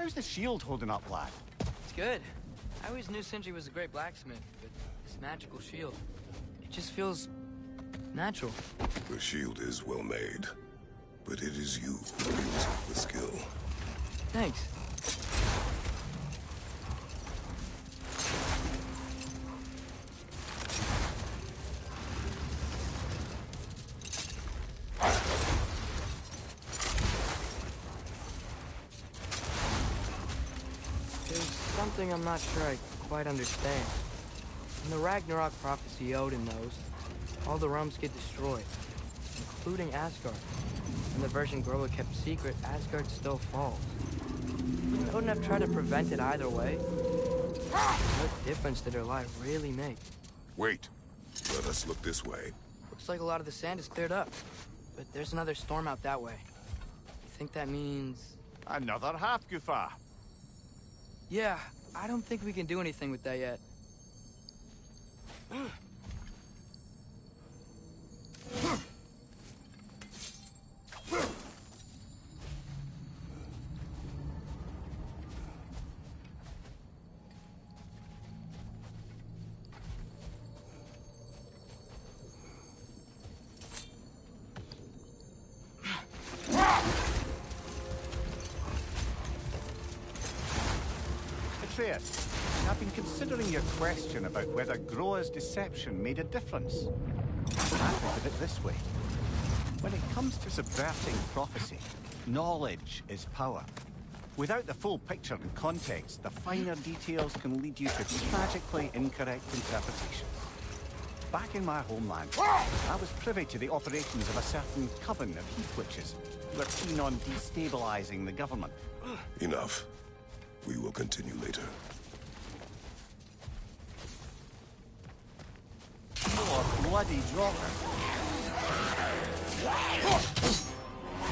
How's the shield holding up, lad? It's good. I always knew Sindri was a great blacksmith, but this magical shield, it just feels natural. The shield is well made, but it is you who wields it with skill. Thanks. There's something I'm not sure I quite understand. In the Ragnarok prophecy Odin knows, all the realms get destroyed, including Asgard. In the version Groa kept secret, Asgard still falls. Would Odin have tried to prevent it either way? What difference did her life really make? Wait. Let us look this way. Looks like a lot of the sand is cleared up, but there's another storm out that way. You think that means... Another half-goofa. Yeah, I don't think we can do anything with that yet. Atreus, I've been considering your question about whether Groa's deception made a difference. I think of it this way. When it comes to subverting prophecy, knowledge is power. Without the full picture and context, the finer details can lead you to tragically incorrect interpretations. Back in my homeland, I was privy to the operations of a certain coven of heath witches who were keen on destabilizing the government. Enough. We will continue later. More bloody dropper.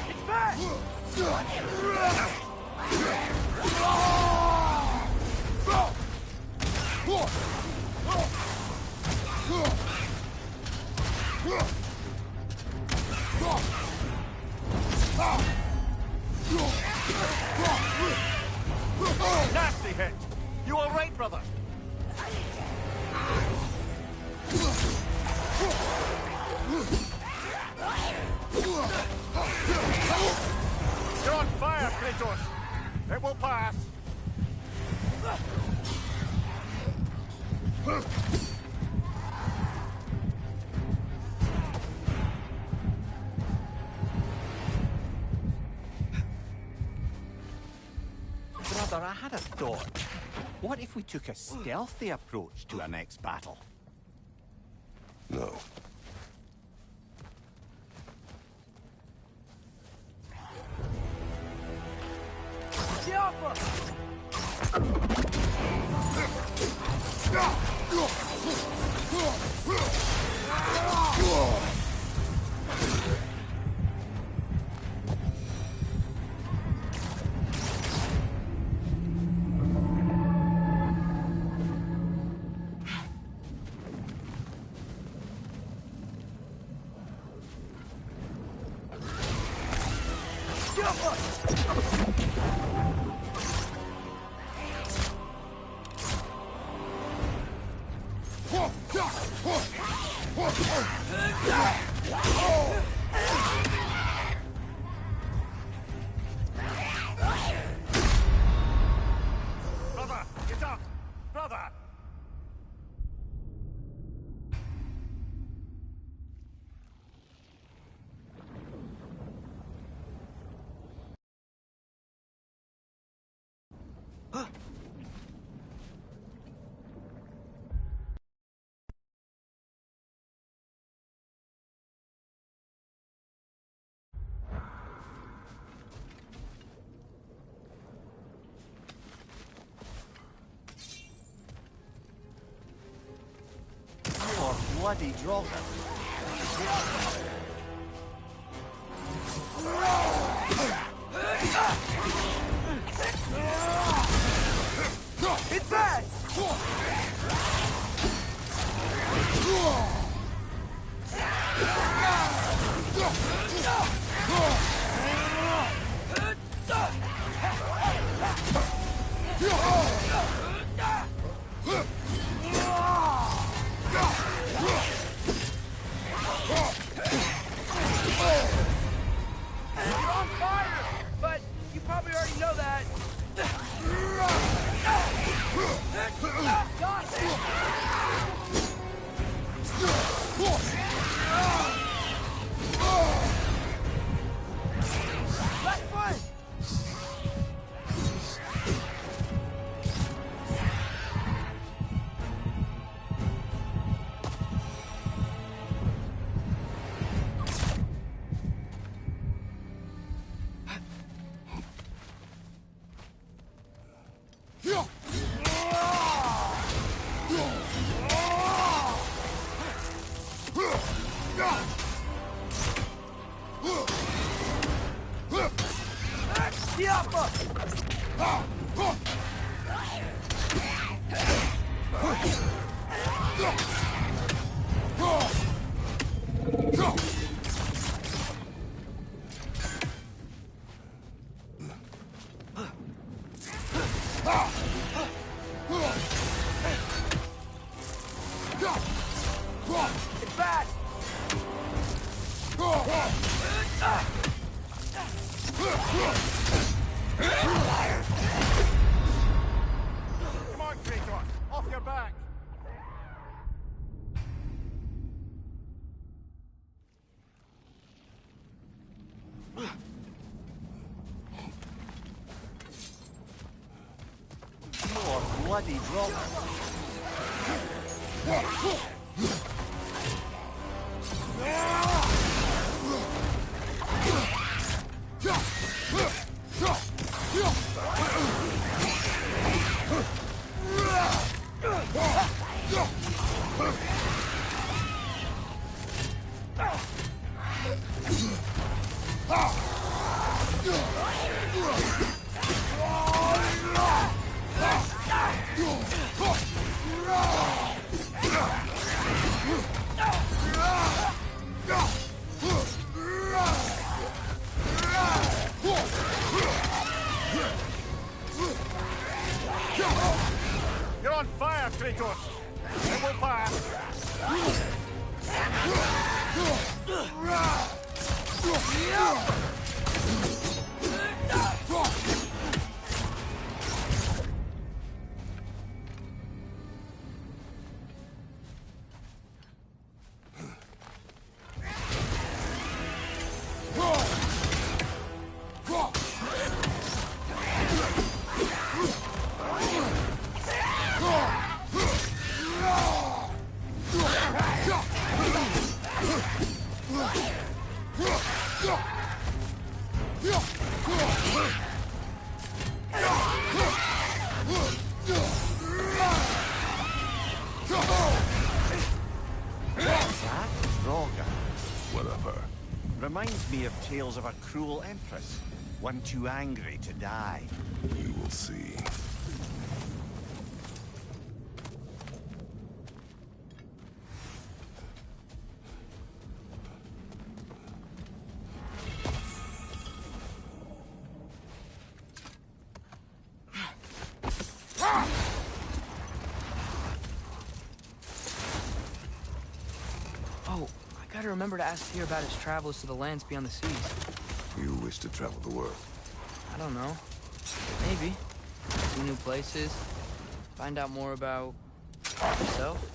It's back! Nasty hit! You all right, brother? You're on fire, Kratos! It will pass! Brother, I had a thought. What if we took a stealthy approach to our next battle? No. Brother, get up! Brother! More bloody dropper. It's back! Come on, Kratos! Off your back! More bloody drop! You're on fire, Kratos! It will pass! Whatever. Reminds me of tales of a cruel empress, one too angry to die. You will see. Oh, I gotta remember to ask Tyr about his travels to the lands beyond the seas. You wish to travel the world. I don't know. Maybe. See new places. Find out more about yourself.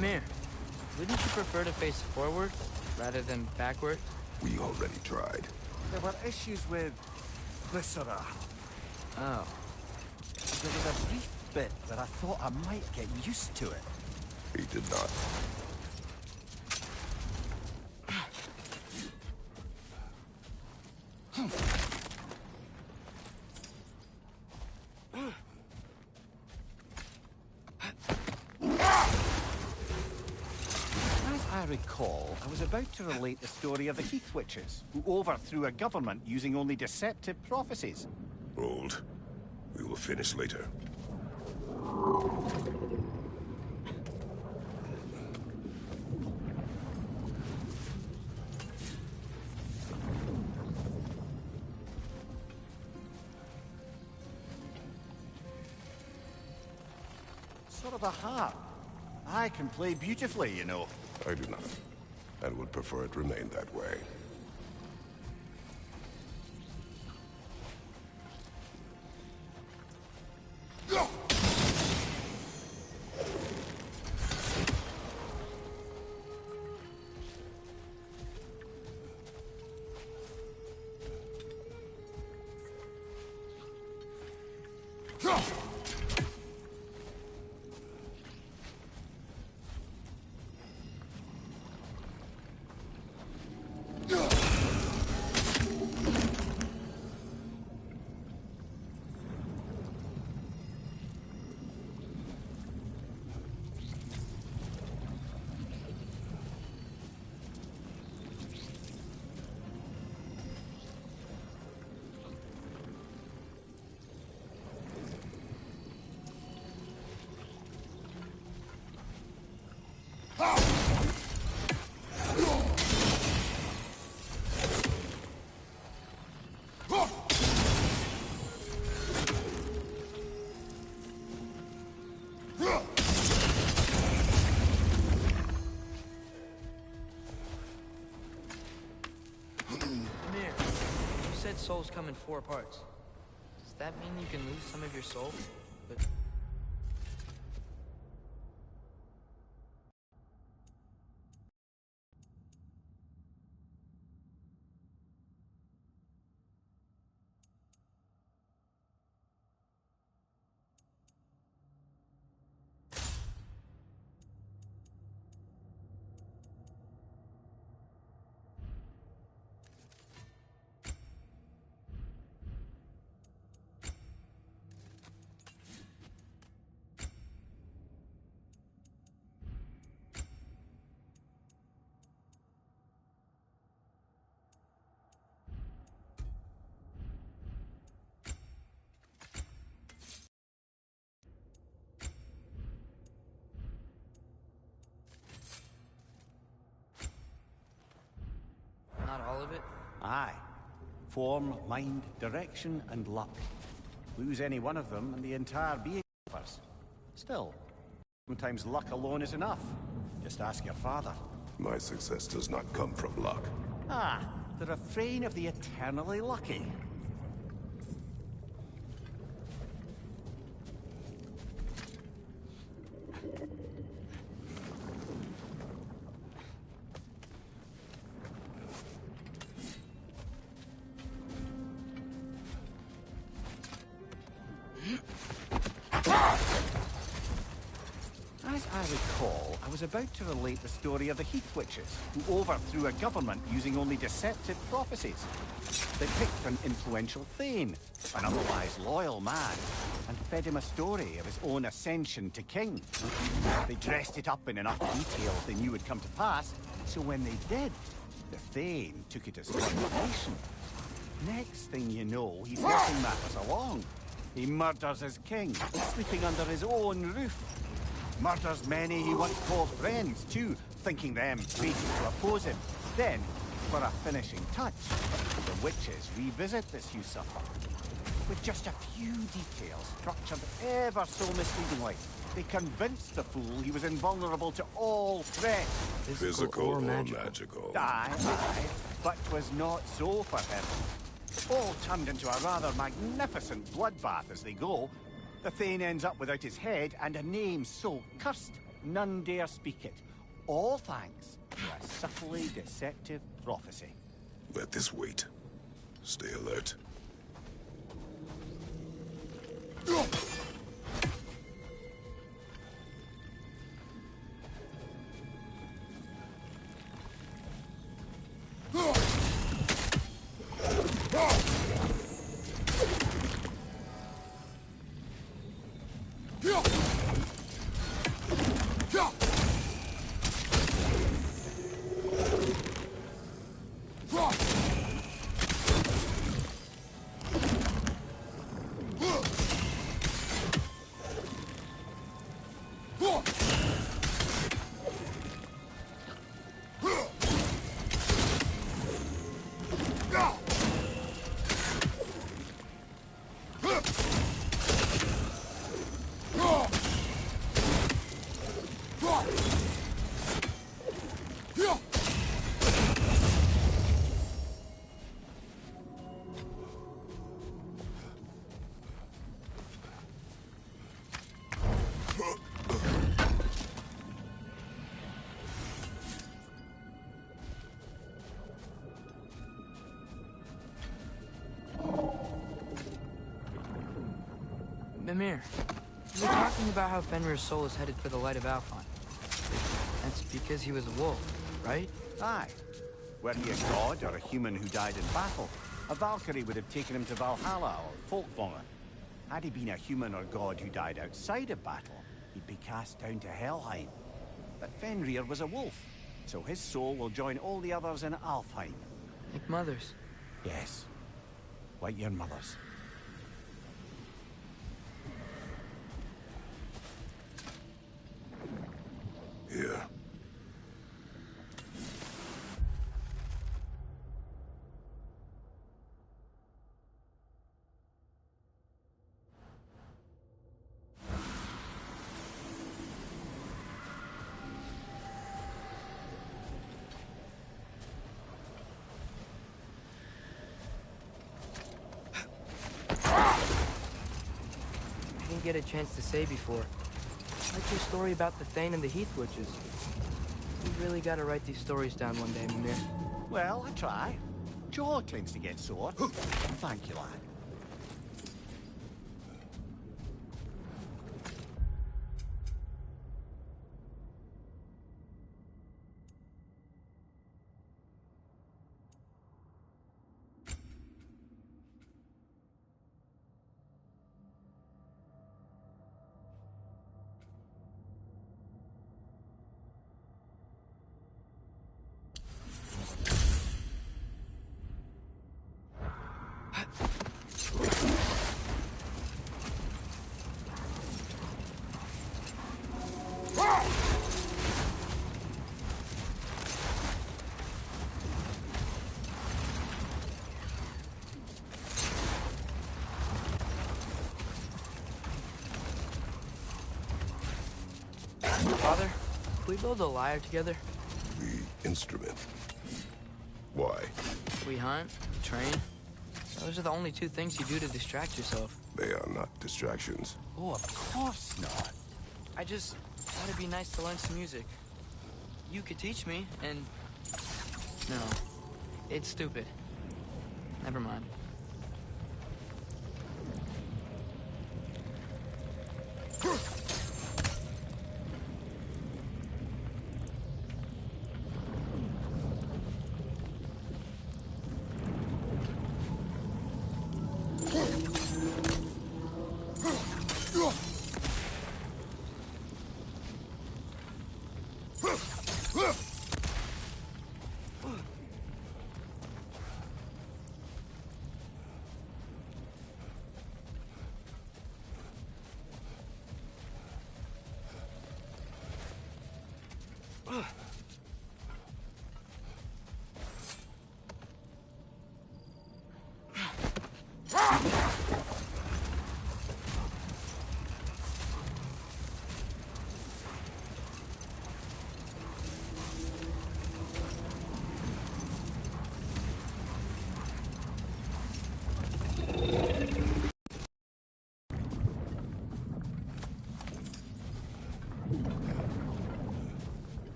Mimir, wouldn't you prefer to face forward rather than backward? We already tried. There were issues with Viscera. Oh. There was a brief bit that I thought I might get used to it. He did not. As I recall, I was about to relate the story of the Heath Witches, who overthrew a government using only deceptive prophecies. Hold. We will finish later. Sort of a harp. I can play beautifully, you know. I do not, and would prefer it remain that way. Souls come in 4 parts. Does that mean you can lose some of your soul? But not all of it? Aye. Form, mind, direction, and luck. Lose any one of them and the entire being suffers. Still, sometimes luck alone is enough. Just ask your father. My success does not come from luck. Ah, the refrain of the eternally lucky. As I recall, I was about to relate the story of the Heath Witches, who overthrew a government using only deceptive prophecies. They picked an influential Thane, an otherwise loyal man, and fed him a story of his own ascension to king. They dressed it up in enough details they knew would come to pass, so when they did, the Thane took it as confirmation. Next thing you know, he's helping matters along. He murders his king, sleeping under his own roof. Murders many he once called friends, too, thinking them fated to oppose him. Then, for a finishing touch, the witches revisit this usurper. With just a few details structured ever so misleadingly, they convinced the fool he was invulnerable to all threat. Physical or magical? Aye, but 'twas not so for him. All turned into a rather magnificent bloodbath as they go. The Thane ends up without his head and a name so cursed, None dare speak it. All thanks to a subtly deceptive prophecy. Let this wait. Stay alert. Mimir, you were talking about how Fenrir's soul is headed for the light of Alfheim. That's because he was a wolf, right? Aye. Were he a god or a human who died in battle, a Valkyrie would have taken him to Valhalla or Folkvanga. Had he been a human or god who died outside of battle, he'd be cast down to Helheim. But Fenrir was a wolf, so his soul will join all the others in Alfheim. Like mothers. Yes. Like your mother's. Here. I didn't get a chance to say before. Like your story about the Thane and the Heath Witches. You really gotta write these stories down one day, Mimir. Well, I try. Jaw tends to get sore. Thank you, lad. Father, can we build a lyre together? The instrument. Why? We hunt, train. Those are the only two things you do to distract yourself. They are not distractions. Oh, of course not. I just thought it'd be nice to learn some music. You could teach me, and... No. It's stupid. Never mind.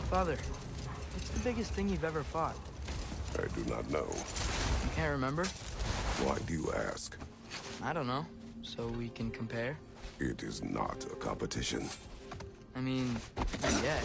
Father, what's the biggest thing you've ever fought? I do not know. You can't remember? Why do you ask? I don't know. So we can compare? It is not a competition. I mean, not yet.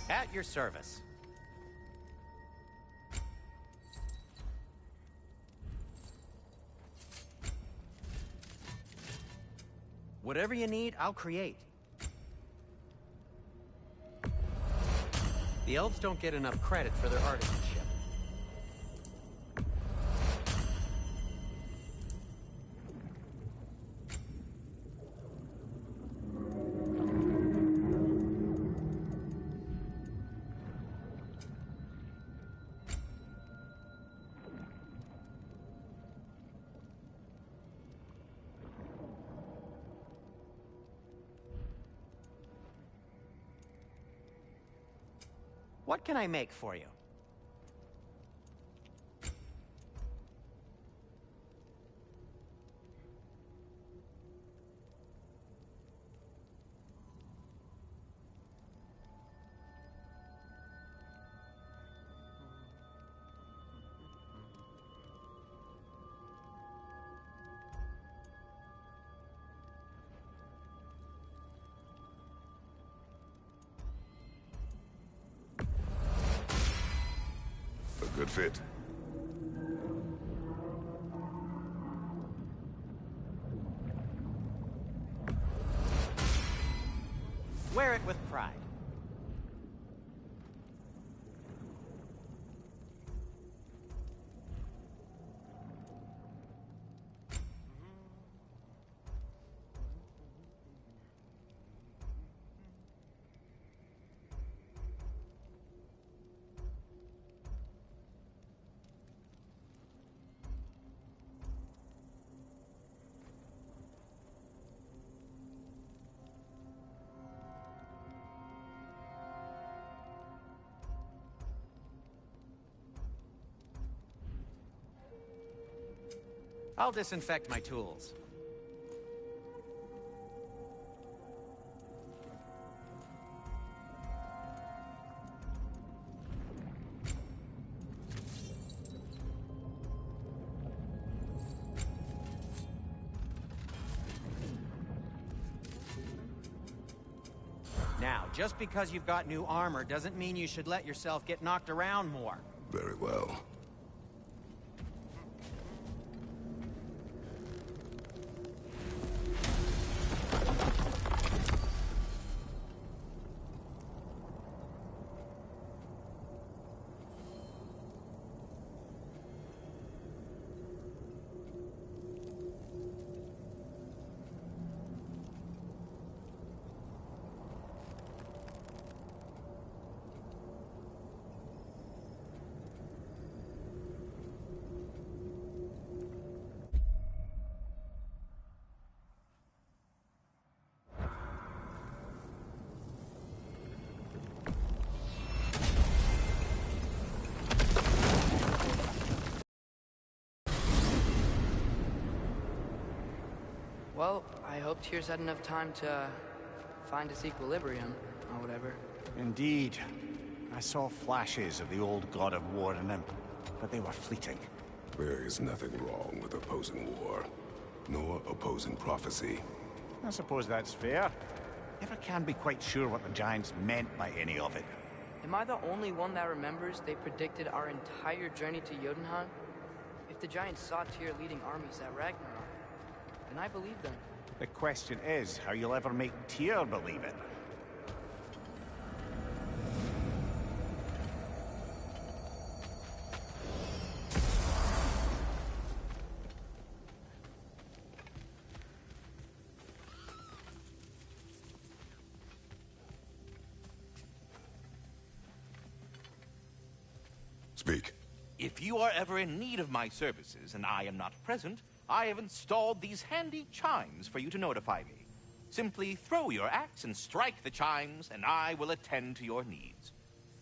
At your service. Whatever you need, I'll create. The elves don't get enough credit for their artisanship. What can I make for you? A good fit. Wear it with pride. I'll disinfect my tools. Now, just because you've got new armor doesn't mean you should let yourself get knocked around more. Very well. Well, I hope Tyr's had enough time to find its equilibrium, or whatever. Indeed. I saw flashes of the old god of war in him, but they were fleeting. There is nothing wrong with opposing war, nor opposing prophecy. I suppose that's fair. Never can be quite sure what the Giants meant by any of it. Am I the only one that remembers they predicted our entire journey to Jotunheim? If the Giants saw Tyr leading armies at Ragnarok, then I believe them. The question is how you'll ever make Tyr believe it. Speak. If you are ever in need of my services and I am not present, I have installed these handy chimes for you to notify me. Simply throw your axe and strike the chimes, and I will attend to your needs.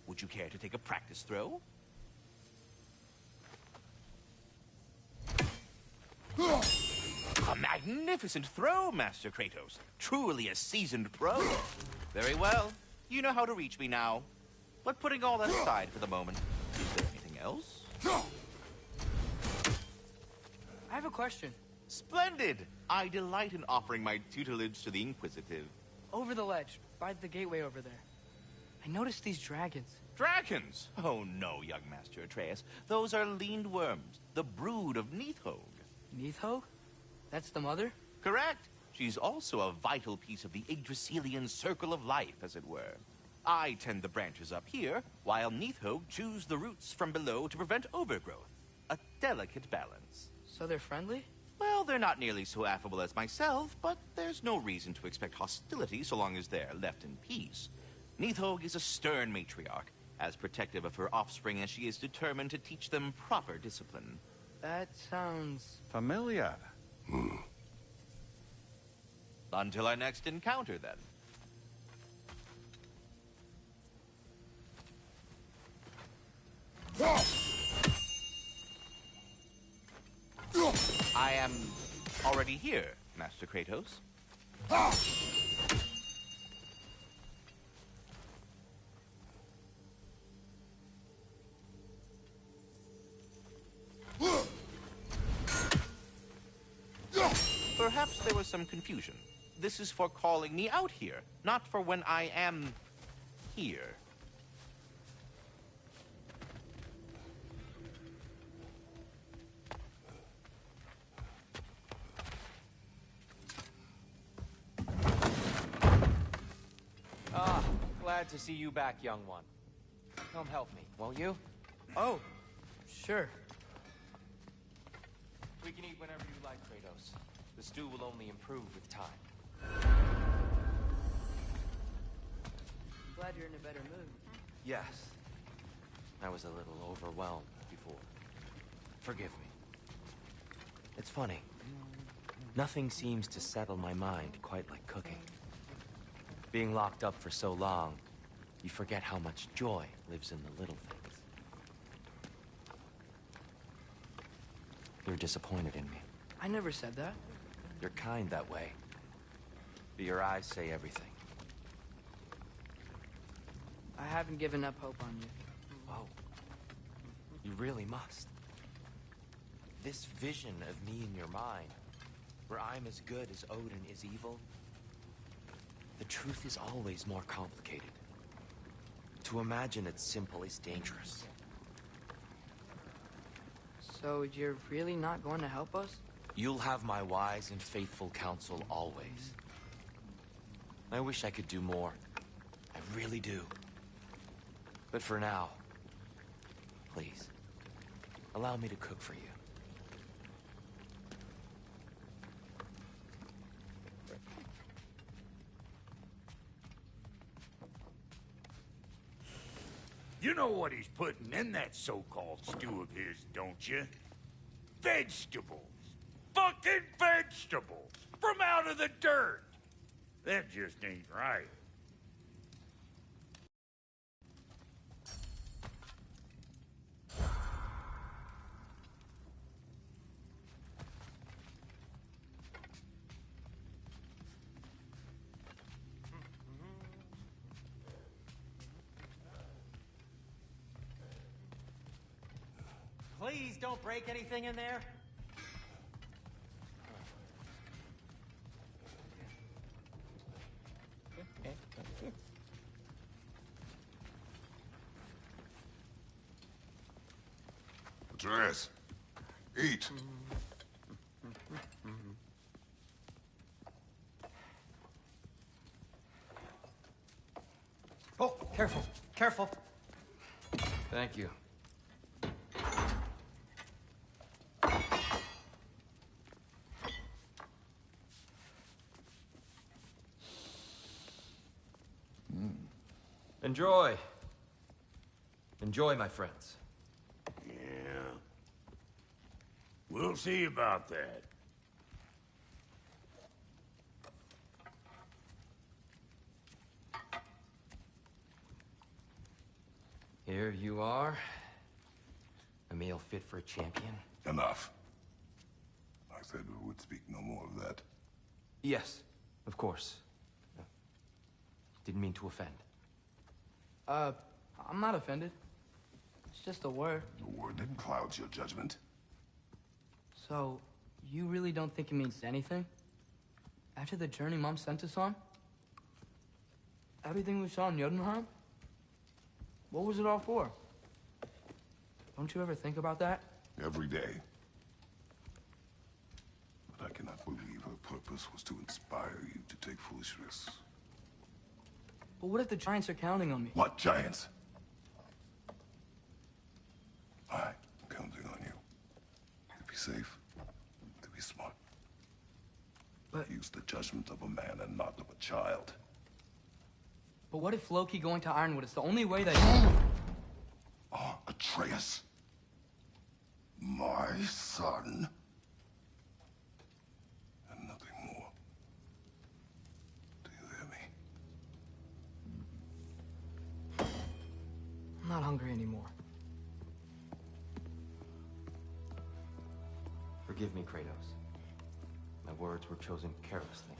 Would you care to take a practice throw? A magnificent throw, Master Kratos. Truly a seasoned pro. Very well. You know how to reach me now. But putting all that aside for the moment, is there anything else? I have a question. Splendid! I delight in offering my tutelage to the inquisitive. Over the ledge, by the gateway over there. I noticed these dragons. Dragons? Oh no, young Master Atreus. Those are leaned worms, the brood of Nidhogg. Nidhogg? That's the mother? Correct. She's also a vital piece of the Yggdrasilian circle of life, as it were. I tend the branches up here, while Nidhogg chews the roots from below to prevent overgrowth. A delicate balance. So they're friendly? Well, they're not nearly so affable as myself, but there's no reason to expect hostility so long as they're left in peace. Nidhogg is a stern matriarch, as protective of her offspring as she is determined to teach them proper discipline. That sounds... Familiar. Until our next encounter, then. I am already here, Master Kratos. Perhaps there was some confusion. This is for calling me out here, not for when I am here. Glad to see you back, young one. Come help me, won't you? Oh, sure. We can eat whenever you like, Kratos. The stew will only improve with time. I'm glad you're in a better mood. Yes. I was a little overwhelmed before. Forgive me. It's funny. Nothing seems to settle my mind quite like cooking. Being locked up for so long, you forget how much joy lives in the little things. You're disappointed in me. I never said that. You're kind that way. But your eyes say everything. I haven't given up hope on you. Oh. You really must. This vision of me in your mind, where I'm as good as Odin is evil, the truth is always more complicated. To imagine it's simple is dangerous. So you're really not going to help us? You'll have my wise and faithful counsel always. I wish I could do more. I really do. But for now, please, allow me to cook for you. You know what he's putting in that so-called stew of his, don't you? Vegetables. Fucking vegetables! From out of the dirt! That just ain't right. Please don't break anything in there. Atreus, eat. Oh, careful, careful. Thank you. Enjoy. Enjoy, my friends. We'll see about that. Here you are. A meal fit for a champion. Enough. I said we would speak no more of that. Yes, of course. Didn't mean to offend. I'm not offended. It's just a word. The word that clouds your judgment. So, you really don't think it means anything? After the journey Mom sent us on? Everything we saw in Jotunheim? What was it all for? Don't you ever think about that? Every day. But I cannot believe her purpose was to inspire you to take foolish risks. But what if the Giants are counting on me? What giants? I'm counting on you. To be safe, to be smart. But- Use the judgment of a man and not of a child. But what if Loki going to Ironwood is the only way that Atreus, my son, and nothing more. Do you hear me? I'm not hungry anymore. Forgive me, Kratos. My words were chosen carelessly.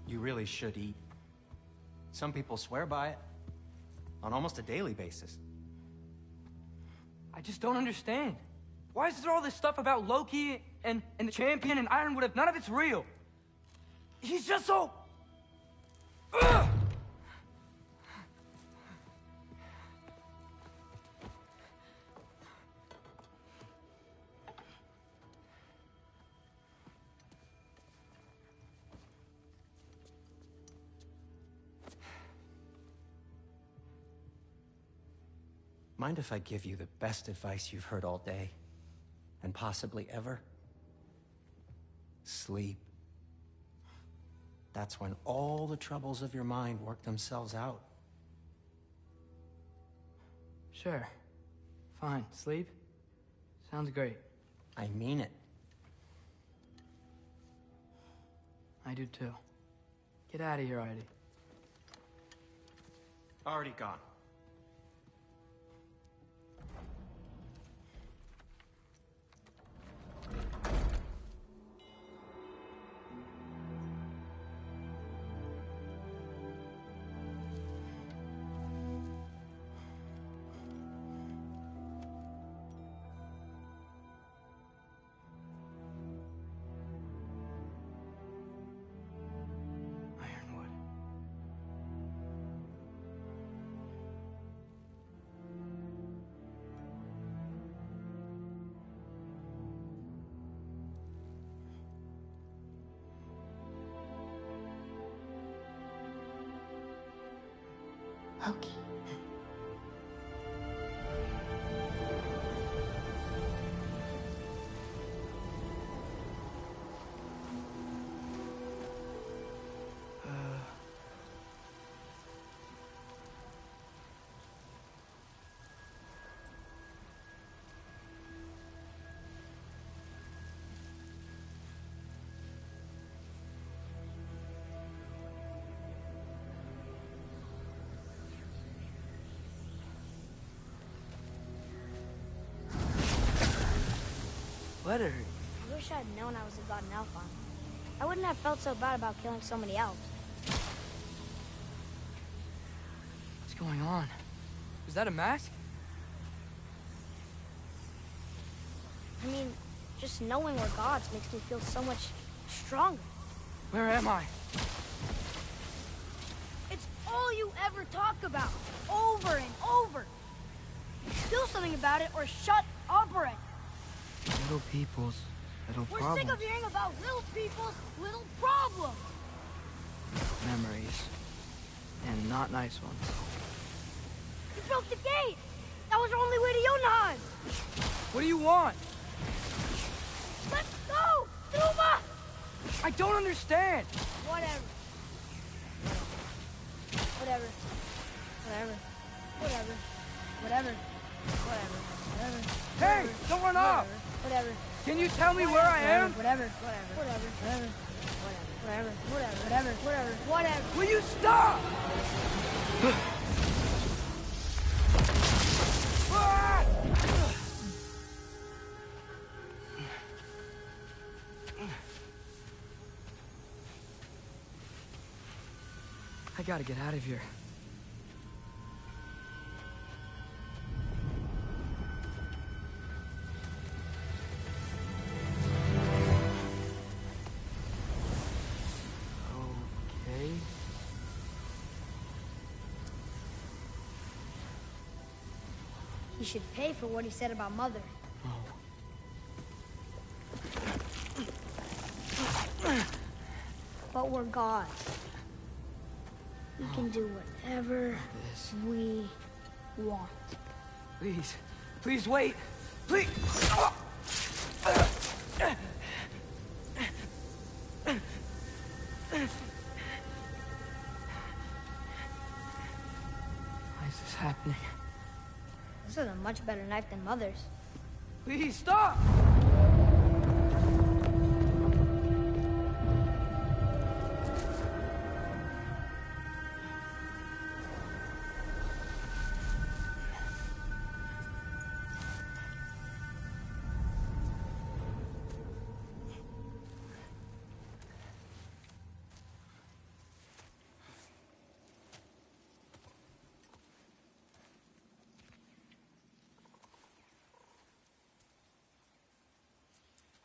You really should eat. Some people swear by it. On almost a daily basis. I just don't understand. Why is there all this stuff about Loki and the champion and Ironwood if none of it's real? He's just so... Ugh! Mind if I give you the best advice you've heard all day? And possibly ever? Sleep. That's when all the troubles of your mind work themselves out. Sure. Fine. Sleep? Sounds great. I mean it. I do too. Get out of here, Heidi. Already gone. Ironwood. Loki. Let her. I wish I'd known I was a god in Alphon. I wouldn't have felt so bad about killing so many elves. What's going on? Is that a mask? I mean, just knowing we're gods makes me feel so much stronger. Where am I? It's all you ever talk about, over and over. Do something about it or shut up already. Little people's little We're problems. sick of hearing about little people's little problems. Memories. And not nice ones. You broke the gate. That was our only way to Jotunheim. What do you want? Let's go, Duma! I don't understand. Whatever. Whatever. Whatever. Whatever. Whatever. whatever. Can you tell me where I am? Whatever, whatever, whatever, whatever, whatever, whatever, whatever. Will you stop? I gotta get out of here. Okay. He should pay for what he said about Mother. But we're gods. We can do whatever we want. Please. Please wait. Please. Why is this happening? This is a much better knife than Mother's. Please stop!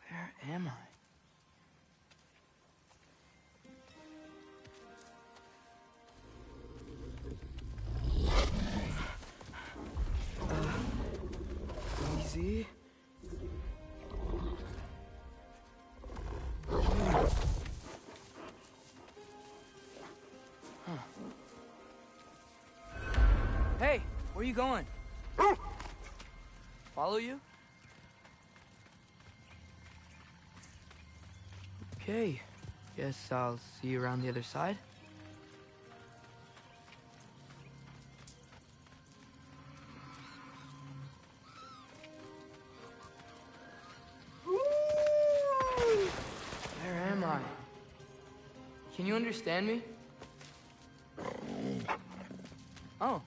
Where am I? Easy. Hey, where you going? Follow you? Okay, guess I'll see you around the other side. Where am I? Can you understand me? Oh,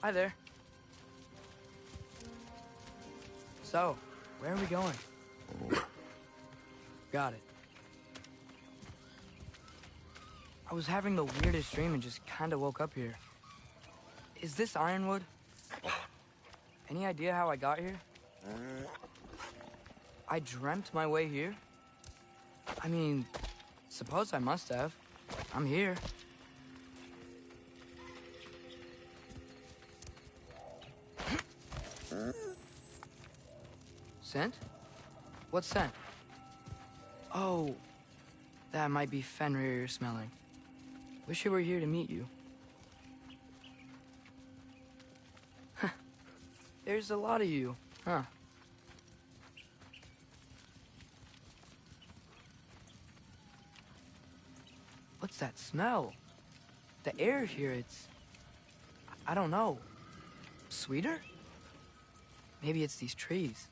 hi there. So, where are we going? Got it. I was having the weirdest dream and just kinda woke up here. Is this Ironwood? Any idea how I got here? I dreamt my way here? I mean, suppose I must have. I'm here. Scent? What scent? Oh, that might be Fenrir you're smelling. Wish I were here to meet you. There's a lot of you, huh? What's that smell? The air here, I don't know. Sweeter? Maybe it's these trees.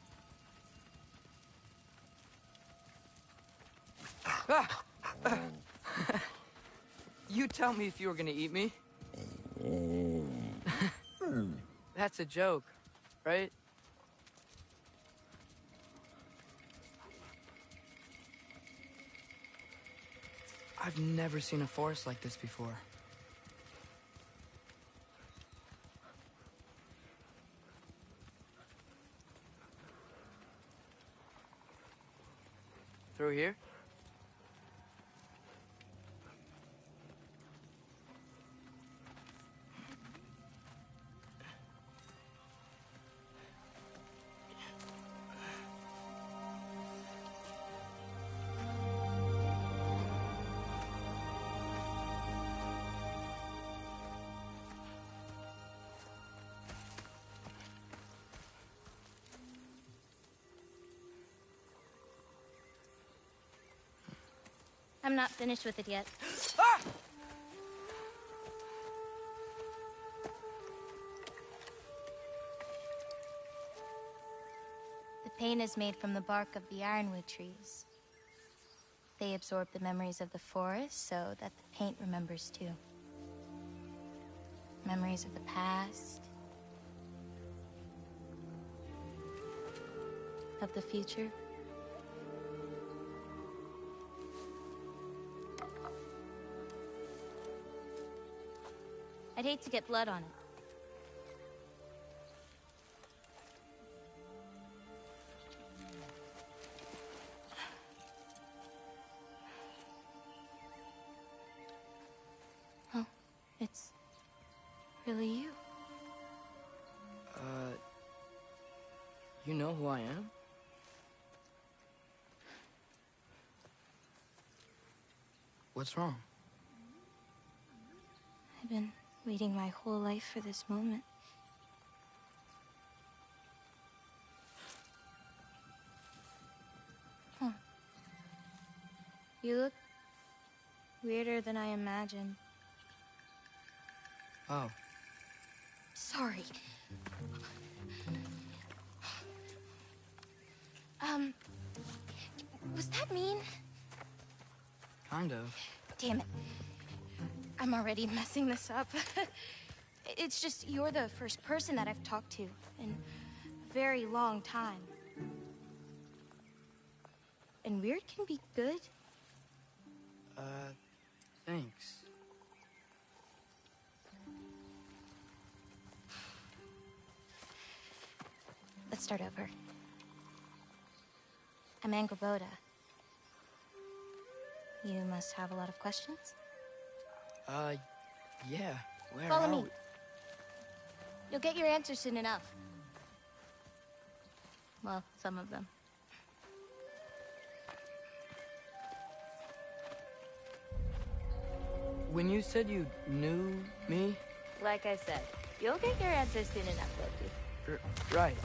Ah! You tell me if you were gonna eat me. That's a joke, right? I've never seen a forest like this before. Through here? I'm not finished with it yet. Ah! The paint is made from the bark of the ironwood trees. They absorb the memories of the forest so that the paint remembers too. Memories of the past, of the future. I'd hate to get blood on it. Oh, it's really you. You know who I am? What's wrong? I've been waiting my whole life for this moment. Huh. You look weirder than I imagined. Oh. Sorry. Was that mean? Kind of. Damn it. I'm already messing this up. It's just you're the first person that I've talked to in a very long time. And weird can be good. Thanks. Let's start over. I'm Angrboda. You must have a lot of questions? Yeah. Where Follow are me. we? You'll get your answers soon enough. Well, some of them. When you said you knew me? Like I said, you'll get your answers soon enough, Loki. Right.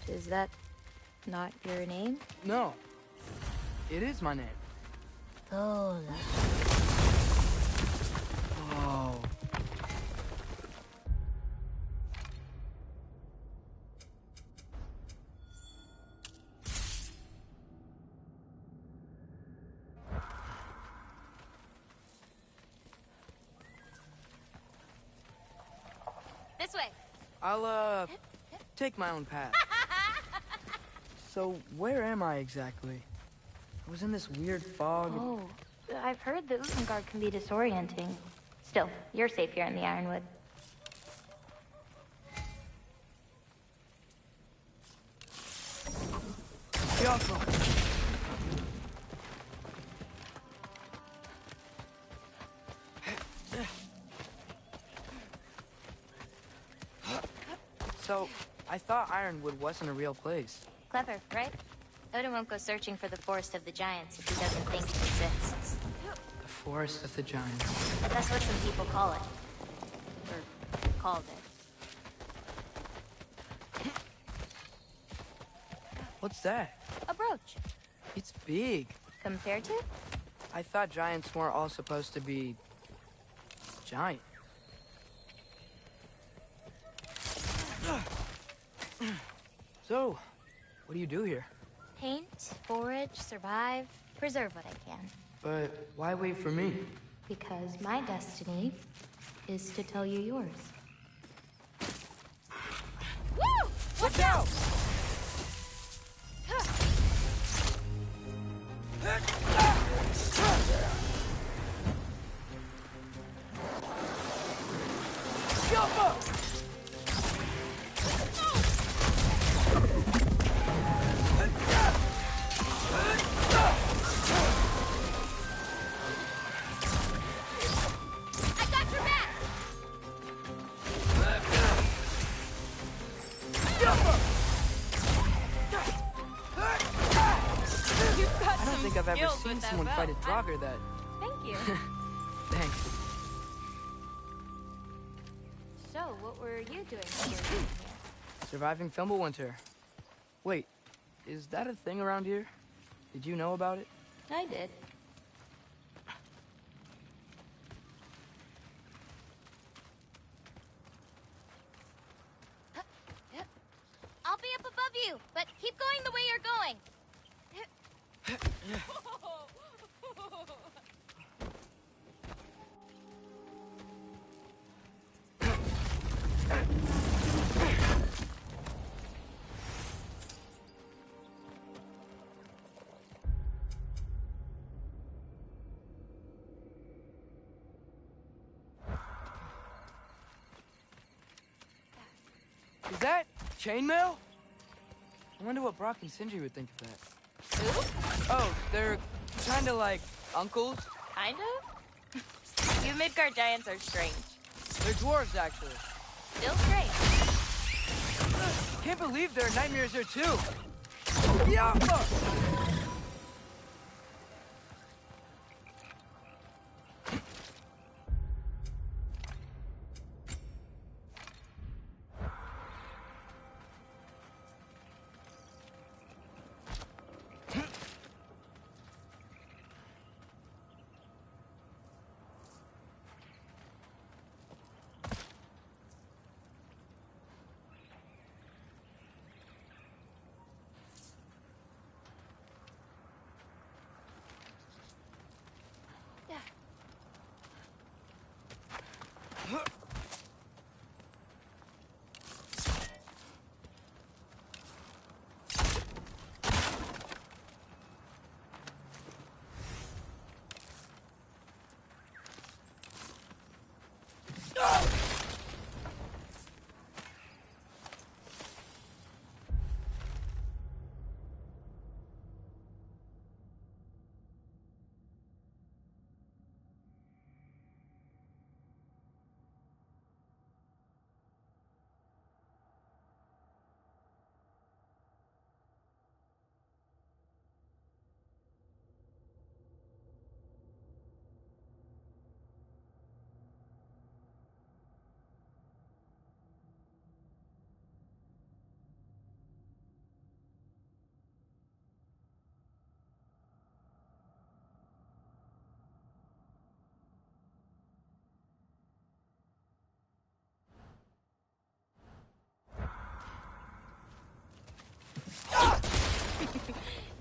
Is that not your name? No. It is my name. Lola. Oh. This way. I'll, take my own path. So, where am I exactly? I was in this weird fog. Oh, I've heard that Utgard can be disorienting. Still, you're safe here in the Ironwood. Careful. So, I thought Ironwood wasn't a real place. Clever, right? Odin won't go searching for the Forest of the Giants if he doesn't think it exists. The Forest of the Giants. That's what some people call it. Or called it. What's that? A brooch. It's big. Compared to? I thought giants weren't all supposed to be... giant. So, what do you do here? Paint, forage, survive, preserve what I can. But why wait for me? Because my destiny is to tell you yours. Woo! Watch out! Jump up! I got your back! Jump up! You've got I don't think I've ever seen someone fight a Draugr that... Thank you. Thanks. So, what were you doing here? Surviving Fimbulwinter. Wait, is that a thing around here? Did you know about it? I did. I'll be up above you, but keep going the way you're going. Is that chainmail? I wonder what Brock and Sindri would think of that. Who? Oh, they're kind of like uncles. Kind of? You Midgard giants are strange. They're dwarves, actually. Still strange. Can't believe there are nightmares here, too. Yeah!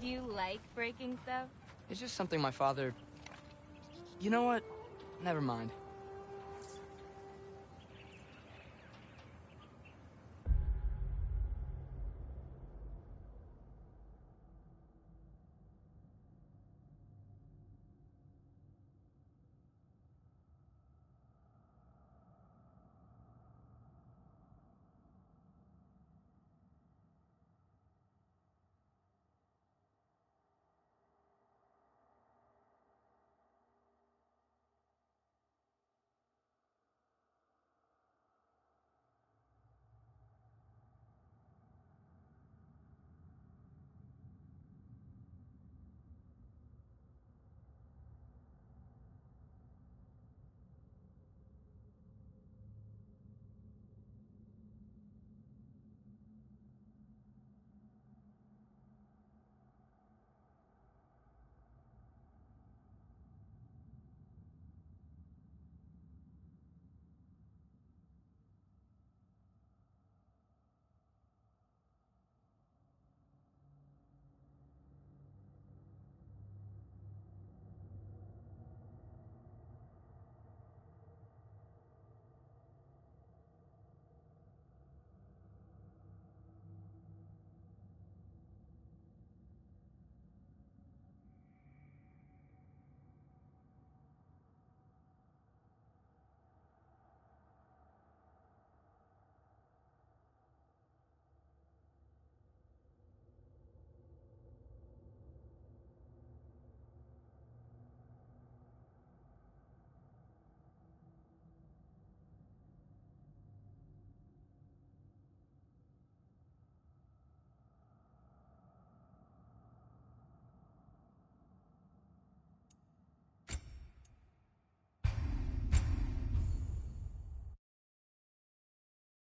Do you like breaking stuff? It's just something my father... You know what? Never mind.